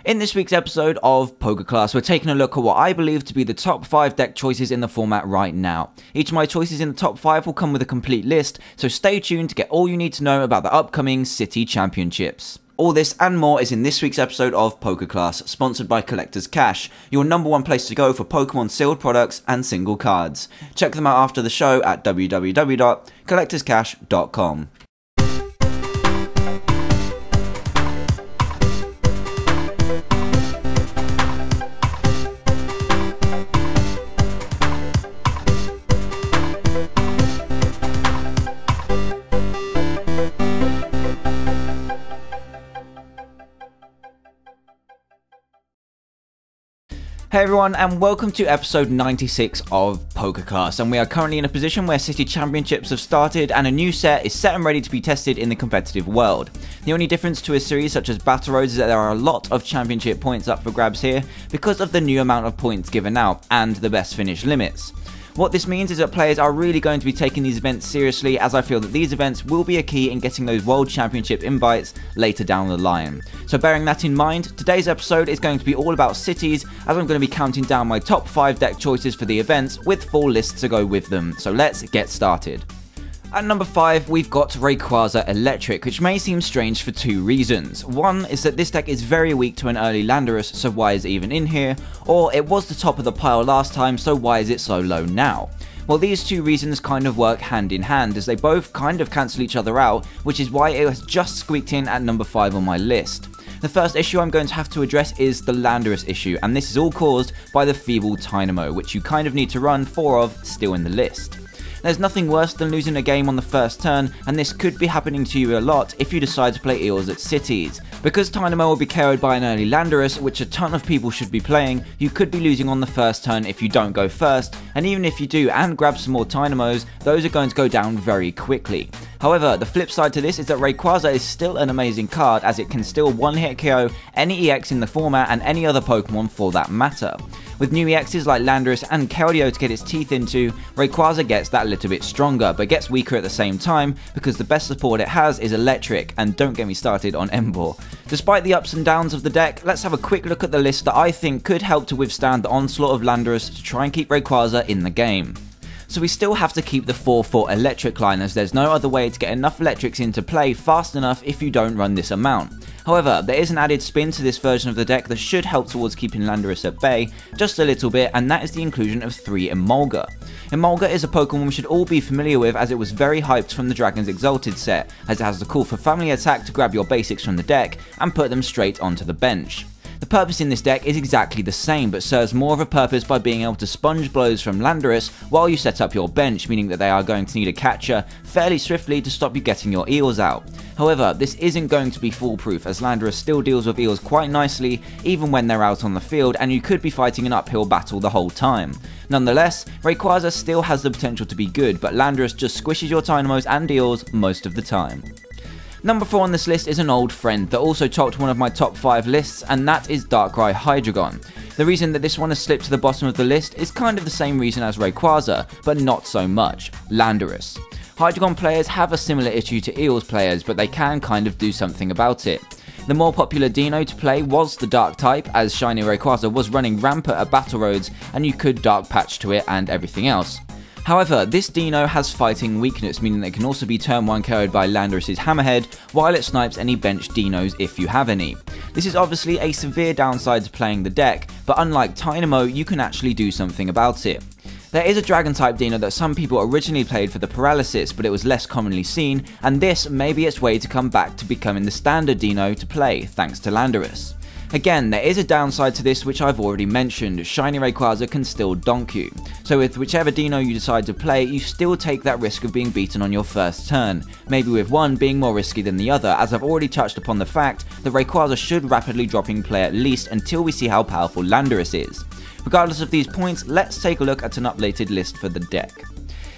In this week's episode of PokeClass, we're taking a look at what I believe to be the top 5 deck choices in the format right now. Each of my choices in the top 5 will come with a complete list, so stay tuned to get all you need to know about the upcoming City Championships. All this and more is in this week's episode of PokeClass, sponsored by Collector's Cash, your #1 place to go for Pokemon sealed products and single cards. Check them out after the show at www.collectorscash.com. Hey everyone, and welcome to episode 96 of PokeClass, and we are currently in a position where City Championships have started and a new set is set and ready to be tested in the competitive world. The only difference to a series such as Battle Roads is that there are a lot of championship points up for grabs here because of the new amount of points given out and the best finish limits. What this means is that players are really going to be taking these events seriously, as I feel that these events will be a key in getting those World Championship invites later down the line. So bearing that in mind, today's episode is going to be all about cities, as I'm going to be counting down my top 5 deck choices for the events with full lists to go with them. So let's get started. At number 5, we've got Rayquaza Electric, which may seem strange for 2 reasons. One is that this deck is very weak to an early Landorus, so why is it even in here? Or it was the top of the pile last time, so why is it so low now? Well, these 2 reasons kind of work hand in hand, as they both kind of cancel each other out, which is why it has just squeaked in at number 5 on my list. The first issue I'm going to have to address is the Landorus issue, and this is all caused by the feeble Dynamo, which you kind of need to run 4 of still in the list. There's nothing worse than losing a game on the first turn, and this could be happening to you a lot if you decide to play Eels at Cities. Because Dynamo will be KO'd by an early Landorus, which a ton of people should be playing, you could be losing on the first turn if you don't go first, and even if you do and grab some more Dynamos, those are going to go down very quickly. However, the flip side to this is that Rayquaza is still an amazing card, as it can still one-hit KO any EX in the format and any other Pokemon for that matter. With new EXs like Landorus and Keldeo to get its teeth into, Rayquaza gets that little bit stronger, but gets weaker at the same time because the best support it has is Electric, and don't get me started on Emboar. Despite the ups and downs of the deck, let's have a quick look at the list that I think could help to withstand the onslaught of Landorus to try and keep Rayquaza in the game. So we still have to keep the 4-4 electric line, as there's no other way to get enough electrics into play fast enough if you don't run this amount. However, there is an added spin to this version of the deck that should help towards keeping Landorus at bay just a little bit, and that is the inclusion of 3 Emolga. Emolga is a Pokemon we should all be familiar with, as it was very hyped from the Dragon's Exalted set, as it has the call for family attack to grab your basics from the deck and put them straight onto the bench. The purpose in this deck is exactly the same, but serves more of a purpose by being able to sponge blows from Landorus while you set up your bench, meaning that they are going to need a catcher fairly swiftly to stop you getting your Eels out. However, this isn't going to be foolproof, as Landorus still deals with Eels quite nicely even when they're out on the field, and you could be fighting an uphill battle the whole time. Nonetheless, Rayquaza still has the potential to be good, but Landorus just squishes your Dynamos and Eels most of the time. Number 4 on this list is an old friend that also topped one of my top 5 lists, and that is Darkrai hydreigon. The reason that this one has slipped to the bottom of the list is kind of the same reason as Rayquaza, but not so much: Landorus. Hydreigon players have a similar issue to Eels players, but they can kind of do something about it. The more popular Dino to play was the Dark type, as Shiny Rayquaza was running rampant at Battle Roads, and you could Dark Patch to it and everything else. However, this Dino has fighting weakness, meaning that it can also be turn 1 KO'd by Landorus' Hammerhead, while it snipes any bench Dinos if you have any. This is obviously a severe downside to playing the deck, but unlike Dynamo, you can actually do something about it. There is a Dragon type Dino that some people originally played for the paralysis, but it was less commonly seen, and this may be its way to come back to becoming the standard Dino to play, thanks to Landorus. Again, there is a downside to this which I've already mentioned: Shiny Rayquaza can still donk you. So with whichever Dino you decide to play, you still take that risk of being beaten on your first turn, maybe with one being more risky than the other, as I've already touched upon the fact that Rayquaza should rapidly drop in play at least until we see how powerful Landorus is. Regardless of these points, let's take a look at an updated list for the deck.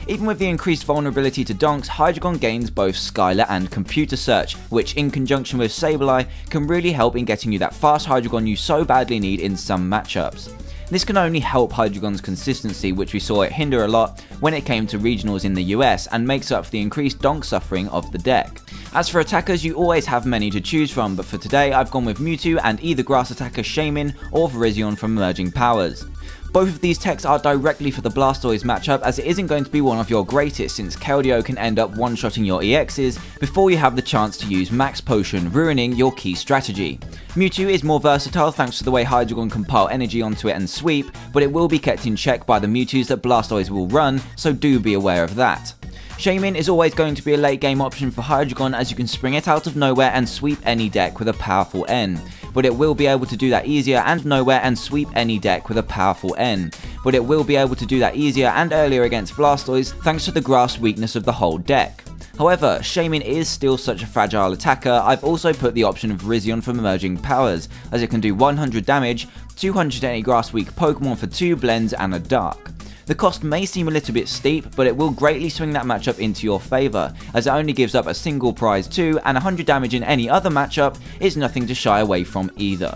Even with the increased vulnerability to donks, Hydreigon gains both Skylar and Computer Search, which in conjunction with Sableye can really help in getting you that fast Hydreigon you so badly need in some matchups. This can only help Hydreigon's consistency, which we saw it hinder a lot when it came to regionals in the US, and makes up for the increased donk suffering of the deck. As for attackers, you always have many to choose from, but for today I've gone with Mewtwo and either grass attacker Shaymin or Virizion from Emerging Powers. Both of these techs are directly for the Blastoise matchup, as it isn't going to be one of your greatest, since Keldeo can end up one-shotting your EXs before you have the chance to use Max Potion, ruining your key strategy. Mewtwo is more versatile thanks to the way Hydreigon can pile energy onto it and sweep, but it will be kept in check by the Mewtwo's that Blastoise will run, so do be aware of that. Shaymin is always going to be a late game option for Hydreigon, as you can spring it out of nowhere and sweep any deck with a powerful N. But it will be able to do that easier and nowhere and sweep any deck with a powerful N. But it will be able to do that easier and earlier against Blastoise thanks to the grass weakness of the whole deck. However, Shaymin is still such a fragile attacker. I've also put the option of Virizion from Emerging Powers, as it can do 100 damage, 200 to any grass weak Pokemon for 2 blends and a Dark. The cost may seem a little bit steep, but it will greatly swing that matchup into your favour, as it only gives up a single prize too, and 100 damage in any other matchup is nothing to shy away from either.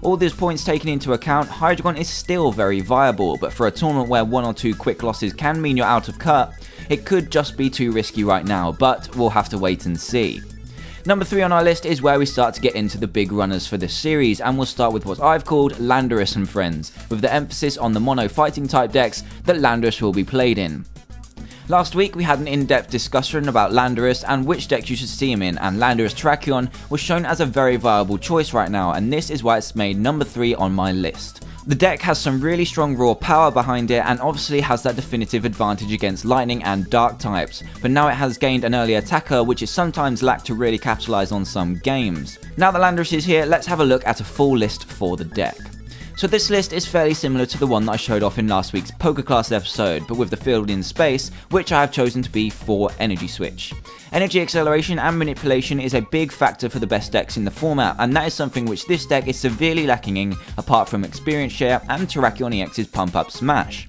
All these points taken into account, Hydreigon is still very viable, but for a tournament where 1 or 2 quick losses can mean you're out of cut, it could just be too risky right now, but we'll have to wait and see. Number 3 on our list is where we start to get into the big runners for this series, and we'll start with what I've called Landorus and Friends, with the emphasis on the mono fighting type decks that Landorus will be played in. Last week we had an in-depth discussion about Landorus and which decks you should see him in, and Landorus Terrakion was shown as a very viable choice right now, and this is why it's made number 3 on my list. The deck has some really strong raw power behind it, and obviously has that definitive advantage against lightning and dark types, but now it has gained an early attacker which is sometimes lacked to really capitalise on some games. Now that Landorus is here, let's have a look at a full list for the deck. So this list is fairly similar to the one that I showed off in last week's PokeClass episode, but with the field in space, which I have chosen to be for Energy Switch. Energy acceleration and manipulation is a big factor for the best decks in the format, and that is something which this deck is severely lacking in, apart from experience share and Terrakion EX's pump up smash.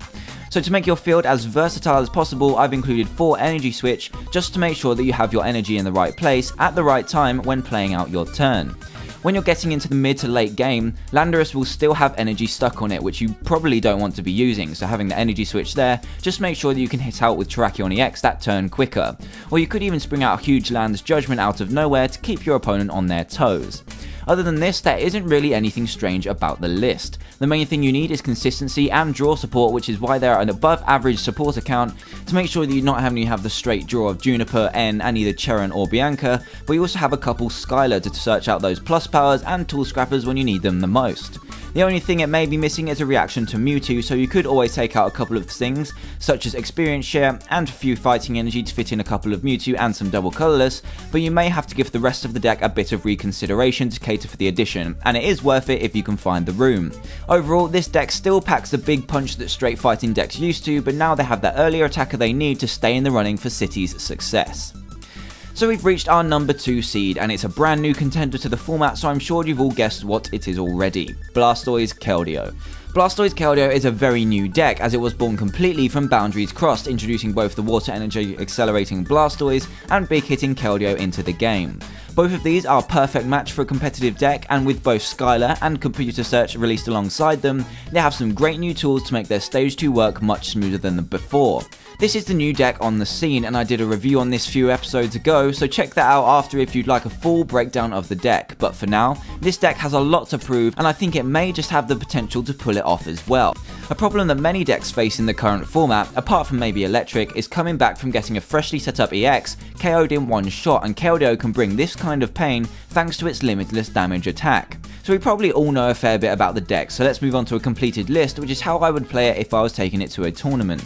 So to make your field as versatile as possible, I've included 4 Energy Switch, just to make sure that you have your energy in the right place at the right time when playing out your turn. When you're getting into the mid to late game, Landorus will still have energy stuck on it, which you probably don't want to be using, so having the energy switch there, just make sure that you can hit out with Terrakion EX that turn quicker. Or you could even spring out a huge Land's Judgment out of nowhere to keep your opponent on their toes. Other than this, there isn't really anything strange about the list. The main thing you need is consistency and draw support, which is why they're an above average support account, to make sure that you not only have the straight draw of Juniper, N and either Cheron or Bianca, but you also have a couple Skylar to search out those plus powers and tool scrappers when you need them the most. The only thing it may be missing is a reaction to Mewtwo, so you could always take out a couple of things, such as experience share and a few fighting energy to fit in a couple of Mewtwo and some double colourless, but you may have to give the rest of the deck a bit of reconsideration to cater for the addition, and it is worth it if you can find the room. Overall, this deck still packs the big punch that straight fighting decks used to, but now they have that earlier attacker they need to stay in the running for City's success. So we've reached our number 2 seed, and it's a brand new contender to the format, so I'm sure you've all guessed what it is already. Blastoise Keldeo. Blastoise Keldeo is a very new deck, as it was born completely from Boundaries Crossed, introducing both the water energy accelerating Blastoise and big hitting Keldeo into the game. Both of these are a perfect match for a competitive deck, and with both Skylar and Computer Search released alongside them, they have some great new tools to make their stage 2 work much smoother than before. This is the new deck on the scene, and I did a review on this few episodes ago, so check that out after if you'd like a full breakdown of the deck, but for now, this deck has a lot to prove, and I think it may just have the potential to pull it off as well. A problem that many decks face in the current format, apart from maybe Electric, is coming back from getting a freshly set up EX KO'd in one shot, and Keldeo can bring this kind of pain thanks to its limitless damage attack. So we probably all know a fair bit about the deck, so let's move on to a completed list, which is how I would play it if I was taking it to a tournament.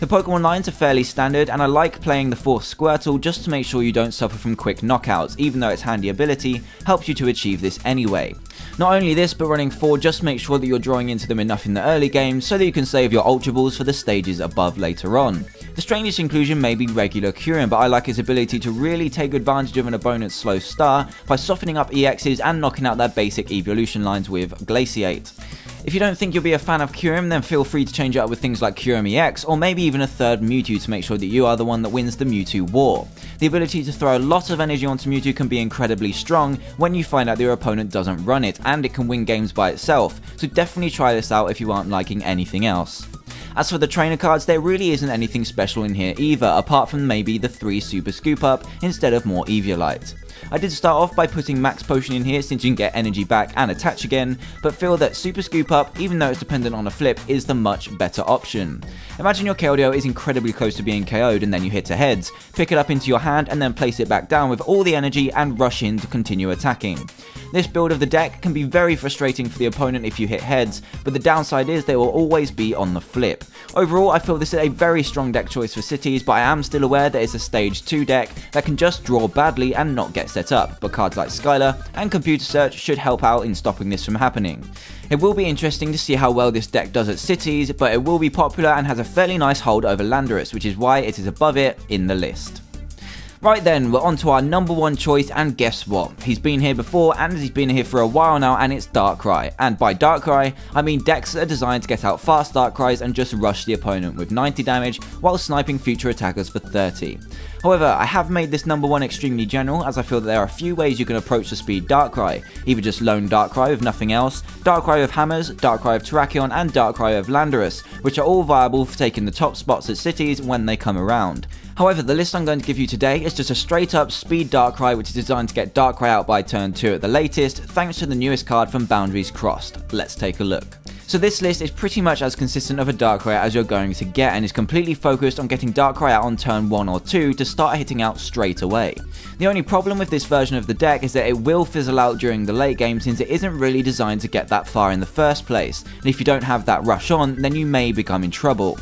The Pokemon lines are fairly standard, and I like playing the 4th Squirtle just to make sure you don't suffer from quick knockouts, even though its handy ability helps you to achieve this anyway. Not only this, but running 4 just makes sure that you're drawing into them enough in the early game so that you can save your Ultra Balls for the stages above later on. The strangest inclusion may be regular Kyurem, but I like his ability to really take advantage of an opponent's slow start by softening up EXs and knocking out their basic evolution lines with Glaciate. If you don't think you'll be a fan of Kyurem, then feel free to change it up with things like Kyurem EX, or maybe even a third Mewtwo to make sure that you are the one that wins the Mewtwo war. The ability to throw a lot of energy onto Mewtwo can be incredibly strong when you find out that your opponent doesn't run it, and it can win games by itself, so definitely try this out if you aren't liking anything else. As for the trainer cards, there really isn't anything special in here either, apart from maybe the 3 Super Scoop Up instead of more Eviolite. I did start off by putting Max Potion in here since you can get energy back and attach again, but feel that Super Scoop Up, even though it's dependent on a flip, is the much better option. Imagine your Keldeo is incredibly close to being KO'd and then you hit a heads, pick it up into your hand and then place it back down with all the energy and rush in to continue attacking. This build of the deck can be very frustrating for the opponent if you hit heads, but the downside is they will always be on the flip. Overall, I feel this is a very strong deck choice for cities, but I am still aware that it's a stage 2 deck that can just draw badly and not get set up, but cards like Skylar and Computer Search should help out in stopping this from happening. It will be interesting to see how well this deck does at cities, but it will be popular and has a fairly nice hold over Landorus, which is why it is above it in the list. Right then, we're on to our number 1 choice, and guess what? He's been here before and he's been here for a while now, and it's Darkrai. And by Darkrai, I mean decks that are designed to get out fast Darkrai's and just rush the opponent with 90 damage while sniping future attackers for 30. However, I have made this number 1 extremely general, as I feel that there are a few ways you can approach the speed Darkrai. Either just lone Darkrai with nothing else, Darkrai with hammers, Darkrai with Terrakion, and Darkrai with Landorus, which are all viable for taking the top spots at cities when they come around. However, the list I'm going to give you today is just a straight up speed Darkrai, which is designed to get Darkrai out by turn 2 at the latest, thanks to the newest card from Boundaries Crossed. Let's take a look. So this list is pretty much as consistent of a Darkrai as you're going to get, and is completely focused on getting Darkrai out on turn 1 or 2 to start hitting out straight away. The only problem with this version of the deck is that it will fizzle out during the late game, since it isn't really designed to get that far in the first place, and if you don't have that rush on, then you may become in trouble.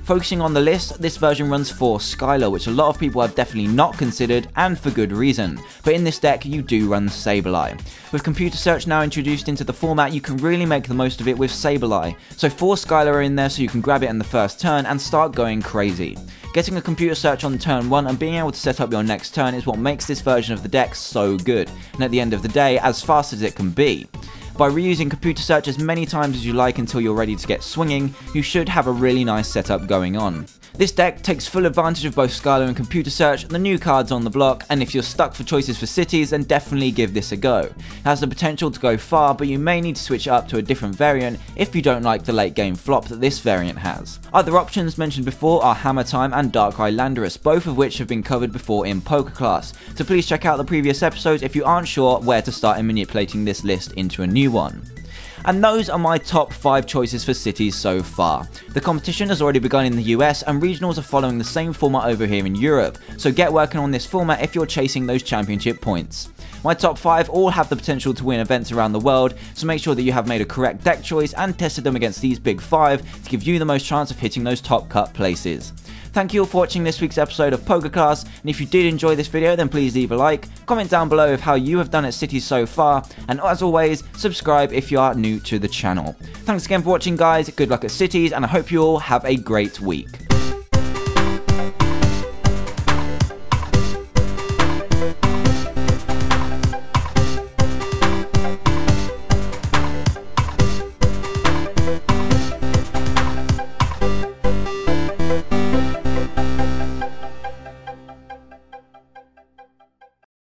Focusing on the list, this version runs 4 Skylar, which a lot of people have definitely not considered, and for good reason. But in this deck, you do run Sableye. With Computer Search now introduced into the format, you can really make the most of it with Sableye. So 4 Skylar are in there so you can grab it in the first turn and start going crazy. Getting a Computer Search on turn 1 and being able to set up your next turn is what makes this version of the deck so good, and at the end of the day, as fast as it can be. By reusing Computer Search as many times as you like until you're ready to get swinging, you should have a really nice setup going on. This deck takes full advantage of both Skylar and Computer Search, the new cards on the block, and if you're stuck for choices for cities, then definitely give this a go. It has the potential to go far, but you may need to switch it up to a different variant if you don't like the late game flop that this variant has. Other options mentioned before are Hammer Time and Darkrai Landorus, both of which have been covered before in PokeClass, so please check out the previous episodes if you aren't sure where to start in manipulating this list into a new one. And those are my top 5 choices for cities so far. The competition has already begun in the US, and regionals are following the same format over here in Europe, so get working on this format if you're chasing those championship points. My top 5 all have the potential to win events around the world, so make sure that you have made a correct deck choice and tested them against these big 5 to give you the most chance of hitting those top cut places. Thank you all for watching this week's episode of PokeClass, and if you did enjoy this video, then please leave a like, comment down below of how you have done at cities so far, and as always, subscribe if you are new to the channel. Thanks again for watching guys, good luck at cities, and I hope you all have a great week.